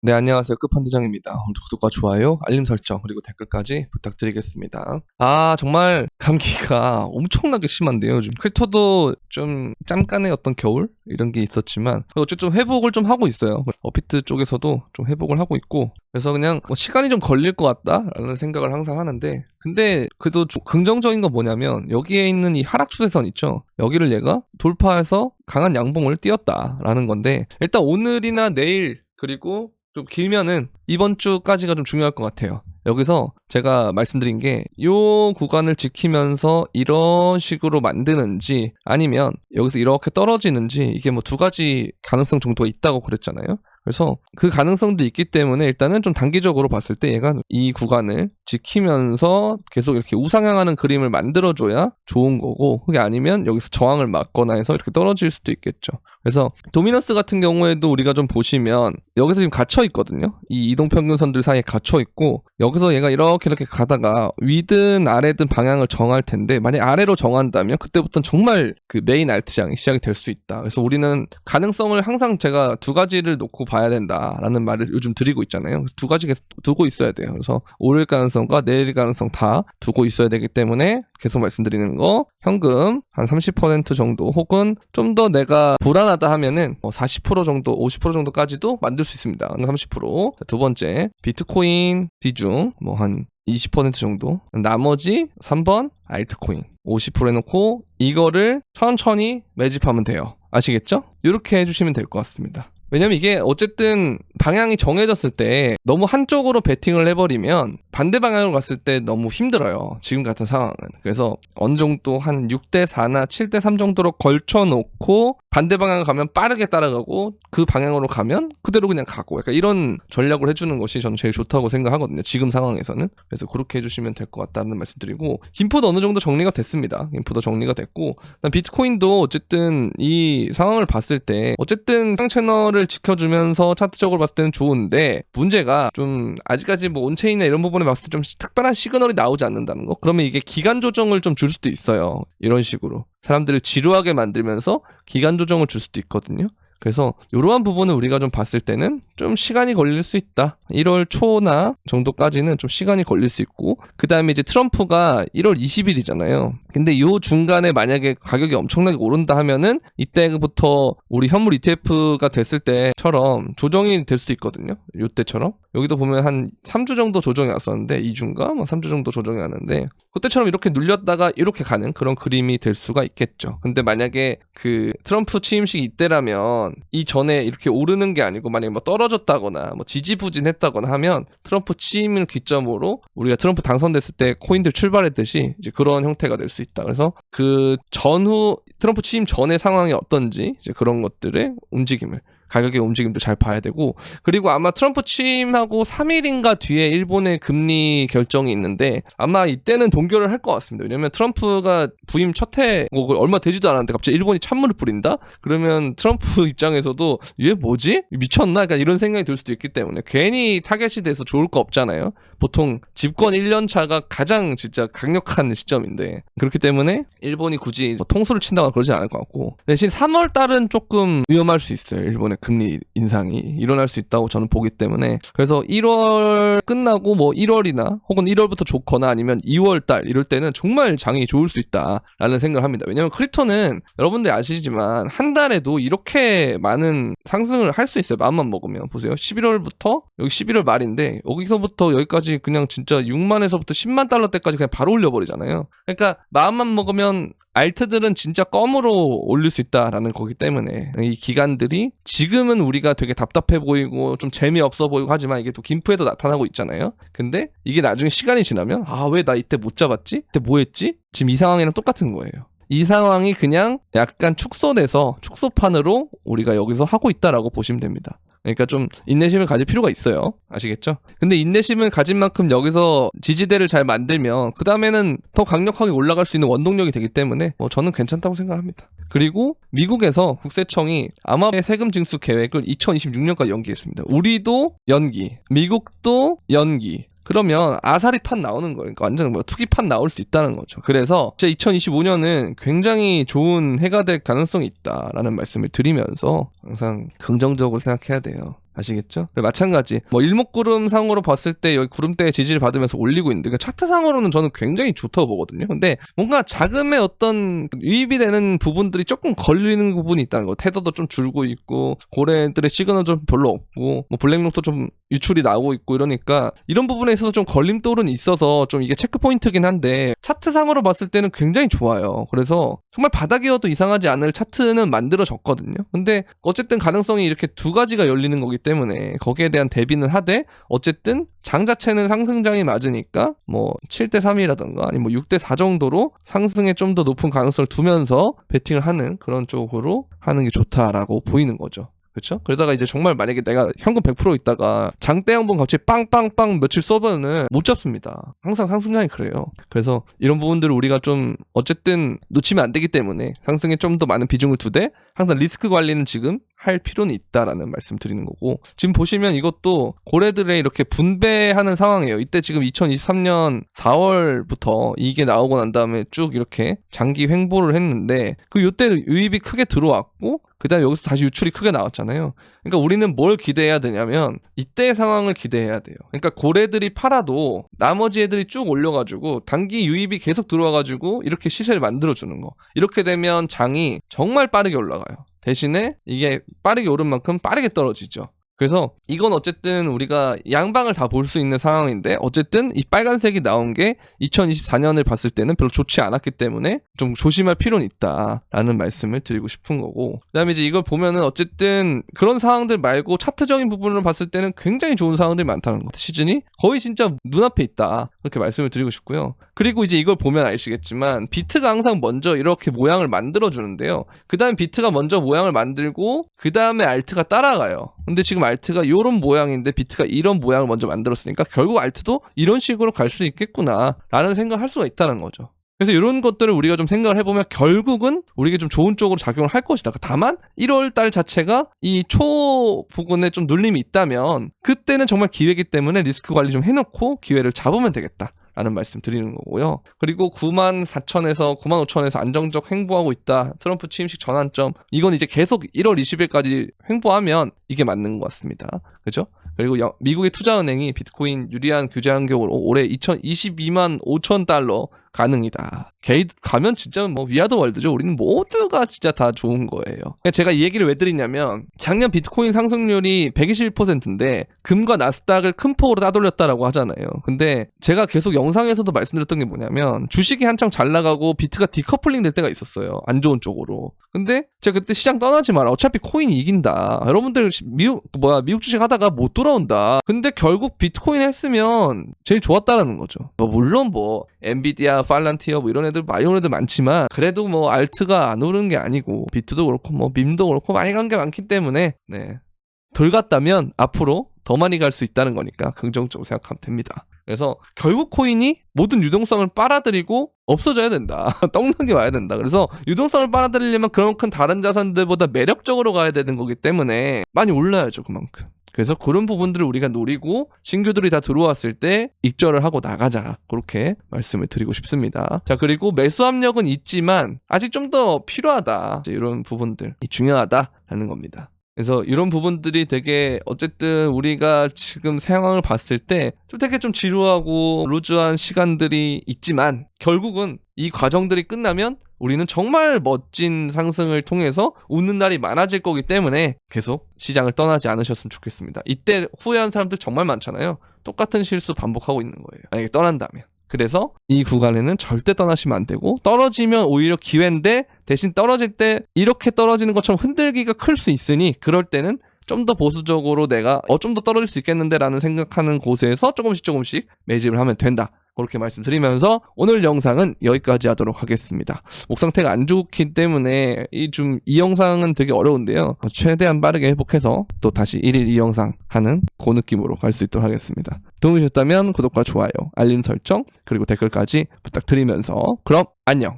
네, 안녕하세요. 끝판대장입니다. 오늘도 구독과 좋아요, 알림 설정, 그리고 댓글까지 부탁드리겠습니다. 정말 감기가 엄청나게 심한데요. 요즘 크리토도 좀 짬깐의 어떤 겨울? 이런 게 있었지만 어쨌든 회복을 좀 하고 있어요. 업비트 쪽에서도 좀 회복을 하고 있고, 그래서 그냥 시간이 좀 걸릴 것 같다라는 생각을 항상 하는데, 근데 그래도 좀 긍정적인 건 뭐냐면 여기에 있는 이 하락 추세선 있죠. 여기를 얘가 돌파해서 강한 양봉을 띄었다라는 건데, 일단 오늘이나 내일 그리고 좀 길면은 이번 주까지가 좀 중요할 것 같아요. 여기서 제가 말씀드린 게 요 구간을 지키면서 이런 식으로 만드는지 아니면 여기서 이렇게 떨어지는지, 이게 뭐 두 가지 가능성 정도가 있다고 그랬잖아요. 그래서 그 가능성도 있기 때문에 일단은 좀 단기적으로 봤을 때 얘가 이 구간을 지키면서 계속 이렇게 우상향하는 그림을 만들어줘야 좋은 거고, 그게 아니면 여기서 저항을 맞거나 해서 이렇게 떨어질 수도 있겠죠. 그래서 도미너스 같은 경우에도 우리가 좀 보시면 여기서 지금 갇혀 있거든요. 이 이동평균선들 사이에 갇혀 있고, 여기서 얘가 이렇게 가다가 위든 아래든 방향을 정할 텐데, 만약 아래로 정한다면 그때부터는 정말 그 메인 알트장이 시작이 될 수 있다. 그래서 우리는 가능성을 항상 제가 두 가지를 놓고 봐야 된다라는 말을 요즘 드리고 있잖아요. 두 가지 계속 두고 있어야 돼요. 그래서 오를 가능성과 내릴 가능성 다 두고 있어야 되기 때문에 계속 말씀드리는 거, 현금 한 30% 정도, 혹은 좀 더 내가 불안하다 하면은 40% 정도, 50% 정도까지도 만들 수 있습니다. 30%. 두 번째, 비트코인 비중 한 20% 정도. 나머지 3번 알트코인 50% 해놓고 이거를 천천히 매집하면 돼요. 아시겠죠? 이렇게 해주시면 될 것 같습니다. 왜냐면 이게 어쨌든 방향이 정해졌을 때 너무 한쪽으로 베팅을 해버리면 반대 방향으로 갔을 때 너무 힘들어요. 지금 같은 상황은. 그래서 어느 정도 한 6대4나 7대3 정도로 걸쳐놓고 반대 방향을 가면 빠르게 따라가고, 그 방향으로 가면 그대로 그냥 가고, 약간 이런 전략을 해주는 것이 저는 제일 좋다고 생각하거든요. 지금 상황에서는. 그래서 그렇게 해주시면 될 것 같다는 말씀드리고, 김포도 어느 정도 정리가 됐습니다. 김포도 정리가 됐고, 비트코인도 어쨌든 이 상황을 봤을 때 어쨌든 상 채널을 지켜주면서 차트적으로 봤을 때는 좋은데, 문제가 좀 아직까지 온체인이나 이런 부분에 봤을 때 좀 특별한 시그널이 나오지 않는다는 거. 그러면 이게 기간 조정을 좀 줄 수도 있어요. 이런 식으로 사람들을 지루하게 만들면서 기간 조정을 줄 수도 있거든요. 그래서 이러한 부분을 우리가 좀 봤을 때는 좀 시간이 걸릴 수 있다. 1월 초나 정도까지는 좀 시간이 걸릴 수 있고, 그 다음에 이제 트럼프가 1월 20일이잖아요. 근데 요 중간에 만약에 가격이 엄청나게 오른다 하면은 이때부터 우리 현물 ETF가 됐을 때처럼 조정이 될 수도 있거든요. 요때처럼. 여기도 보면 한 3주 정도 조정이 왔었는데, 2주인가? 3주 정도 조정이 왔는데, 그때처럼 이렇게 눌렸다가 이렇게 가는 그런 그림이 될 수가 있겠죠. 근데 만약에 그 트럼프 취임식 이때라면 이 전에 이렇게 오르는 게 아니고 만약에 떨어졌다거나 지지부진했다거나 하면 트럼프 취임을 기점으로 우리가 트럼프 당선됐을 때 코인들 출발했듯이 이제 그런 형태가 될 수 있다. 그래서 그 전후 트럼프 취임 전의 상황이 어떤지 이제 그런 것들의 움직임을, 가격의 움직임도 잘 봐야 되고, 그리고 아마 트럼프 취임하고 3일인가 뒤에 일본의 금리 결정이 있는데 아마 이때는 동결을 할 것 같습니다. 왜냐면 트럼프가 부임 첫 해 얼마 되지도 않았는데 갑자기 일본이 찬물을 뿌린다? 그러면 트럼프 입장에서도 얘 뭐지? 미쳤나? 약간 이런 생각이 들 수도 있기 때문에 괜히 타겟이 돼서 좋을 거 없잖아요. 보통 집권 1년 차가 가장 진짜 강력한 시점인데, 그렇기 때문에 일본이 굳이 통수를 친다거나 그러진 않을 것 같고, 대신 3월 달은 조금 위험할 수 있어요. 일본의 금리 인상이 일어날 수 있다고 저는 보기 때문에, 그래서 1월 끝나고 1월이나 혹은 1월부터 좋거나 아니면 2월 달 이럴 때는 정말 장이 좋을 수 있다라는 생각을 합니다. 왜냐면 크립토는 여러분들이 아시지만 한 달에도 이렇게 많은 상승을 할 수 있어요. 마음만 먹으면. 보세요. 11월부터 여기 11월 말인데 여기서부터 여기까지 그냥 진짜 6만에서부터 10만 달러 때까지 그냥 바로 올려버리잖아요. 그러니까 마음만 먹으면 알트들은 진짜 껌으로 올릴 수 있다라는 거기 때문에, 이 기간들이 지금은 우리가 되게 답답해 보이고 좀 재미없어 보이고 하지만 이게 또 김프에도 나타나고 있잖아요. 근데 이게 나중에 시간이 지나면 왜 나 이때 못 잡았지? 이때 뭐 했지? 지금 이 상황이랑 똑같은 거예요. 이 상황이 그냥 약간 축소돼서 축소판으로 우리가 여기서 하고 있다라고 보시면 됩니다. 그러니까 좀 인내심을 가질 필요가 있어요. 아시겠죠? 근데 인내심을 가진 만큼 여기서 지지대를 잘 만들면 그 다음에는 더 강력하게 올라갈 수 있는 원동력이 되기 때문에 저는 괜찮다고 생각합니다. 그리고 미국에서 국세청이 암호화폐 세금 징수 계획을 2026년까지 연기했습니다. 우리도 연기, 미국도 연기. 그러면 아사리판 나오는 거예요. 그러니까 완전 투기판 나올 수 있다는 거죠. 그래서 제 2025년은 굉장히 좋은 해가 될 가능성이 있다라는 말씀을 드리면서 항상 긍정적으로 생각해야 돼요. 아시겠죠? 마찬가지 뭐 일목구름상으로 봤을 때 여기 구름대의 지지를 받으면서 올리고 있는데, 그러니까 차트상으로는 저는 굉장히 좋다고 보거든요. 근데 뭔가 자금의 어떤 유입이 되는 부분들이 조금 걸리는 부분이 있다는 거. 테더도 좀 줄고 있고 고래들의 시그널 좀 별로 없고 뭐 블랙록도 좀 유출이 나오고 있고 이러니까 이런 부분에 있어서 좀 걸림돌은 있어서 좀 이게 체크포인트긴 한데, 차트상으로 봤을 때는 굉장히 좋아요. 그래서 정말 바닥이어도 이상하지 않을 차트는 만들어졌거든요. 근데 어쨌든 가능성이 이렇게 두 가지가 열리는 거기 때문에 거기에 대한 대비는 하되, 어쨌든 장 자체는 상승장이 맞으니까 뭐 7대3이라던가 아니면 뭐 6대4 정도로 상승에 좀 더 높은 가능성을 두면서 베팅을 하는 그런 쪽으로 하는 게 좋다라고 보이는 거죠. 그렇죠? 그러다가 이제 정말 만약에 내가 현금 100% 있다가 장대 한번 갑자기 빵빵빵 며칠 써보면은 못 잡습니다. 항상 상승장이 그래요. 그래서 이런 부분들을 우리가 좀 어쨌든 놓치면 안 되기 때문에 상승에 좀 더 많은 비중을 두되 항상 리스크 관리는 지금 할 필요는 있다라는 말씀 드리는 거고, 지금 보시면 이것도 고래들의 이렇게 분배하는 상황이에요. 이때 지금 2023년 4월부터 이게 나오고 난 다음에 쭉 이렇게 장기 횡보를 했는데, 그 이때 유입이 크게 들어왔고 그 다음에 여기서 다시 유출이 크게 나왔잖아요. 그러니까 우리는 뭘 기대해야 되냐면 이때의 상황을 기대해야 돼요. 그러니까 고래들이 팔아도 나머지 애들이 쭉 올려가지고 단기 유입이 계속 들어와가지고 이렇게 시세를 만들어주는 거. 이렇게 되면 장이 정말 빠르게 올라가요. 대신에 이게 빠르게 오른 만큼 빠르게 떨어지죠. 그래서 이건 어쨌든 우리가 양방을 다 볼 수 있는 상황인데, 어쨌든 이 빨간색이 나온 게 2024년을 봤을 때는 별로 좋지 않았기 때문에 좀 조심할 필요는 있다라는 말씀을 드리고 싶은 거고, 그 다음에 이제 이걸 보면은 어쨌든 그런 상황들 말고 차트적인 부분으로 봤을 때는 굉장히 좋은 상황들이 많다는 거. 시즌이 거의 진짜 눈앞에 있다, 그렇게 말씀을 드리고 싶고요. 그리고 이제 이걸 보면 아시겠지만 비트가 항상 먼저 이렇게 모양을 만들어 주는데요. 그 다음 비트가 먼저 모양을 만들고 그 다음에 알트가 따라가요. 근데 지금 알트가 이런 모양인데 비트가 이런 모양을 먼저 만들었으니까 결국 알트도 이런 식으로 갈 수 있겠구나 라는 생각을 할 수가 있다는 거죠. 그래서 이런 것들을 우리가 좀 생각을 해보면 결국은 우리에게 좀 좋은 쪽으로 작용을 할 것이다. 다만 1월 달 자체가 이 초 부분에 좀 눌림이 있다면 그때는 정말 기회이기 때문에 리스크 관리 좀 해놓고 기회를 잡으면 되겠다 라는 말씀 드리는 거고요. 그리고 94,000에서 95,000에서 안정적 횡보하고 있다. 트럼프 취임식 전환점. 이건 이제 계속 1월 20일까지 횡보하면 이게 맞는 것 같습니다. 그죠? 그리고 미국의 투자은행이 비트코인 유리한 규제 환경으로 올해 22만 5천 달러 가능이다. 게이드 가면 진짜 뭐 위아더 월드죠. 우리는 모두가 진짜 다 좋은 거예요. 제가 이 얘기를 왜 드리냐면 작년 비트코인 상승률이 121%인데 금과 나스닥을 큰 폭으로 따돌렸다라고 하잖아요. 근데 제가 계속 영상에서도 말씀드렸던 게 뭐냐면 주식이 한창 잘 나가고 비트가 디커플링 될 때가 있었어요. 안 좋은 쪽으로. 근데 제가 그때 시장 떠나지 마라. 어차피 코인이 이긴다. 여러분들 미국 주식 하다가 못 돌아온다. 근데 결국 비트코인 했으면 제일 좋았다라는 거죠. 물론 엔비디아, 팔란티어 이런 애들 많이 오는 애들 많지만 그래도 알트가 안 오르는 게 아니고 비트도 그렇고 밈도 그렇고 많이 간 게 많기 때문에 덜 갔다면 앞으로 더 많이 갈 수 있다는 거니까 긍정적으로 생각하면 됩니다. 그래서 결국 코인이 모든 유동성을 빨아들이고 없어져야 된다. 떡나게 와야 된다. 그래서 유동성을 빨아들이려면 그만큼 다른 자산들보다 매력적으로 가야 되는 거기 때문에 많이 올라야죠. 그만큼. 그래서 그런 부분들을 우리가 노리고 신규들이 다 들어왔을 때 익절을 하고 나가자. 그렇게 말씀을 드리고 싶습니다. 자, 그리고 매수 압력은 있지만 아직 좀 더 필요하다. 이런 부분들이 중요하다라는 겁니다. 그래서 이런 부분들이 되게 어쨌든 우리가 지금 상황을 봤을 때 좀 되게 좀 지루하고 루즈한 시간들이 있지만 결국은 이 과정들이 끝나면 우리는 정말 멋진 상승을 통해서 웃는 날이 많아질 거기 때문에 계속 시장을 떠나지 않으셨으면 좋겠습니다. 이때 후회하는 사람들 정말 많잖아요. 똑같은 실수 반복하고 있는 거예요. 만약에 떠난다면. 그래서 이 구간에는 절대 떠나시면 안 되고 떨어지면 오히려 기회인데 대신 떨어질 때 이렇게 떨어지는 것처럼 흔들기가 클 수 있으니 그럴 때는 좀 더 보수적으로 내가 좀 더 떨어질 수 있겠는데 라는 생각하는 곳에서 조금씩 매집을 하면 된다. 그렇게 말씀드리면서 오늘 영상은 여기까지 하도록 하겠습니다. 목 상태가 안 좋기 때문에 이 영상은 되게 어려운데요. 최대한 빠르게 회복해서 또 다시 1일 2영상 하는 그 느낌으로 갈 수 있도록 하겠습니다. 도움이 되셨다면 구독과 좋아요, 알림 설정, 그리고 댓글까지 부탁드리면서 그럼 안녕!